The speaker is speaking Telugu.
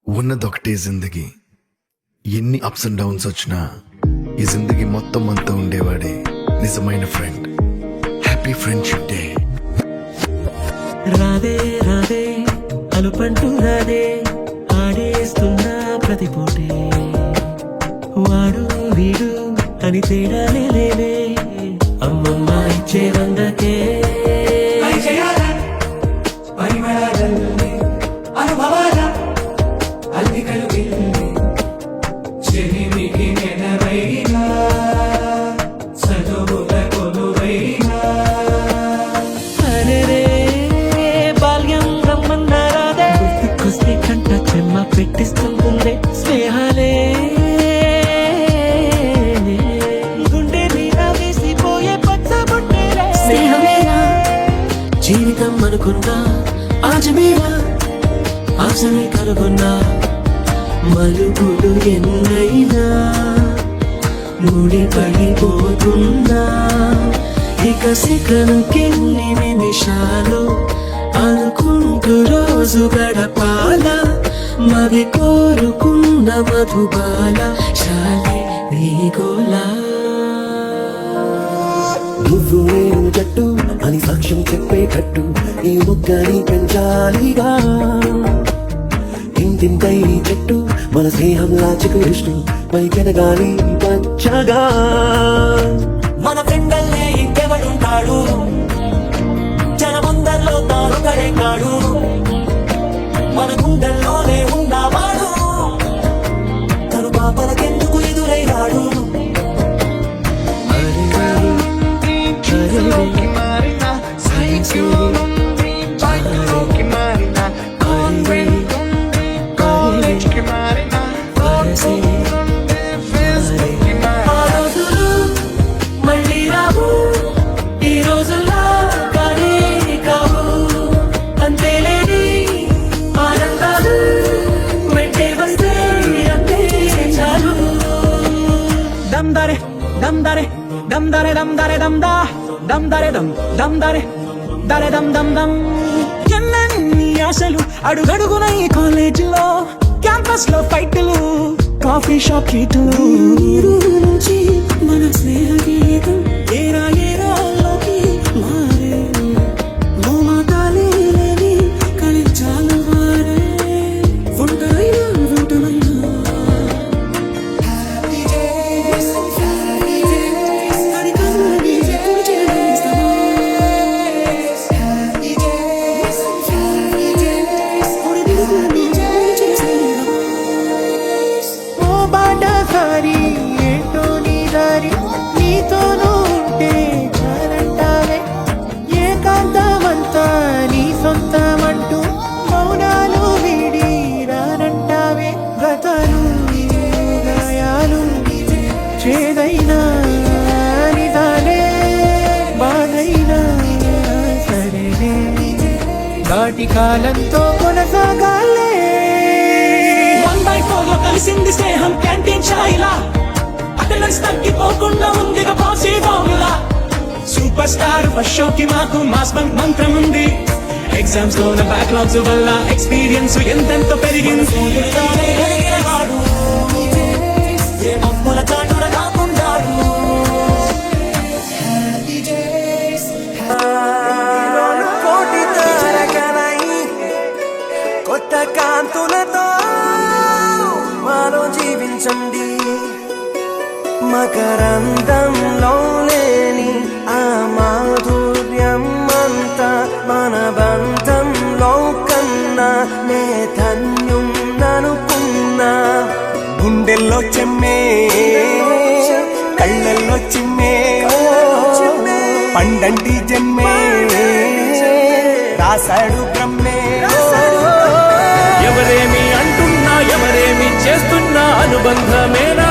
ఉన్నదొకటే జిందగీ. ఎన్ని అప్స్ అండ్ డౌన్స్ వచ్చినా ఈ జిందగీ మొత్తం అంతా ఉండేవాడే నిజమైన ఫ్రెండ్. Happy friendship day. రాదే రాదే అలుపంటూ రాదే ఆడేస్తున్నా ప్రతి పూటే వాడు వీడు అని తేడాలే లేదే అమ్మమ్మ ఇచ్చే వందకే అనుభవాల అల్లికలు వెళ్ళి చెలిమికి నెనవైనా చదువుల కొలువైనా అరే బాల్యం రమ్మన్నారాదే గుర్తుకొస్తే కంట చెమ్మ పెట్టిస్తుందే స్నేహాలే గుండె మీద వేసిపోయే పచ్చబొట్టేలే స్నేహమేనా జీవితం అనుకున్నా ఆజమేనా ఆశని కనుగొన్నా మలుపులు ఎన్నైనా ముడిపడిపోతున్నా ఇక సెకనుకెన్ని నిమిషాలు అనుకుంటూ రోజు గడపాల మది కోరుకున్న మధుబాల శాలే నీ గోలా నువ్వు నేను జట్టు అని సాక్ష్యం చెప్పేటట్టు ఈ ముక్కని పెంచాలిగా. ఇంతింతై చెట్టు మన స్నేహంలా చిగురిస్తూ పైకెనగాలి పచ్చగా. మన ఫ్రెండల్లే ఇంకెవడుంటాడు జనమందరిలో తానొకడే కాడు మన గుండెల్లోనే ఉన్నవాడు తను పాపలకెందుకు ఎదురైనాడు మళ్ళీ రావు ఈ రోజుల్లో కానీ కావు అంతేలేని ఆనందాలు వెంటే వస్తే అంతే చాలు దమ్దారే దమ్దారే దమ్దారే దమ్దారే దమ్దా దమ్దారే దమ్ దమ్దారే దరే దమ్ దమ్ దమ్ ఎన్నెన్ని ఆశలు అడుగడుగున ఈ కాలేజీలో క్యాంపస్ లో ఫైట్లు కాఫీ షాప్ ట్రీట్లు నుంచి మన స్నేహ గీతం ఏరా ఏరాలోకి మారే మోమాటాలే లేని కలిచాలు మారే ఒంటరైనా వెంటనైనా బాటసారి ఏంటో నీ దారి నీతోనూ ఉంటే చాలంటావే ఏకాంతమంతా నీ సొంతమంటూ మౌనాలు వీడి రానంటావే గతాలు గాయాలు చేదైనా నిజాలే బాధైనా సరేనే నాటి కాలంతో కొనసాగాలే కలిసింది స్నేహం క్యాంటీన్ ఛాయిలా అటెండెన్స్ తగ్గిపోకుండా ఉందిగా Pasi formula super star first షోకి మాకు మాస్ బంక్ మంత్రం ఉంది ఎగ్జామ్స్ లో బ్యాక్లాగ్స్ వల్ల ఎక్స్పీరియన్స్ ఎంతెంతో పెరిగింది ఏ మమ్ముల చాటున కాకుండాడు కోటి తారకలై కొత్త కాంతులతో మాలో జీవించండి. మకరందంలో లేని ఆ మాధుర్యం అంతా మన బంధంలో కన్నా నే ధన్యున్ననుకున్నా. గుండెల్లో చెమ్మే కళ్ళల్లో చిమ్మే పండంటి జన్మే రాశాడు బ్రహ్మే. ఎవరేమి అంటున్నా ఎవరేమి చేస్తున్నా అనుబంధమేనా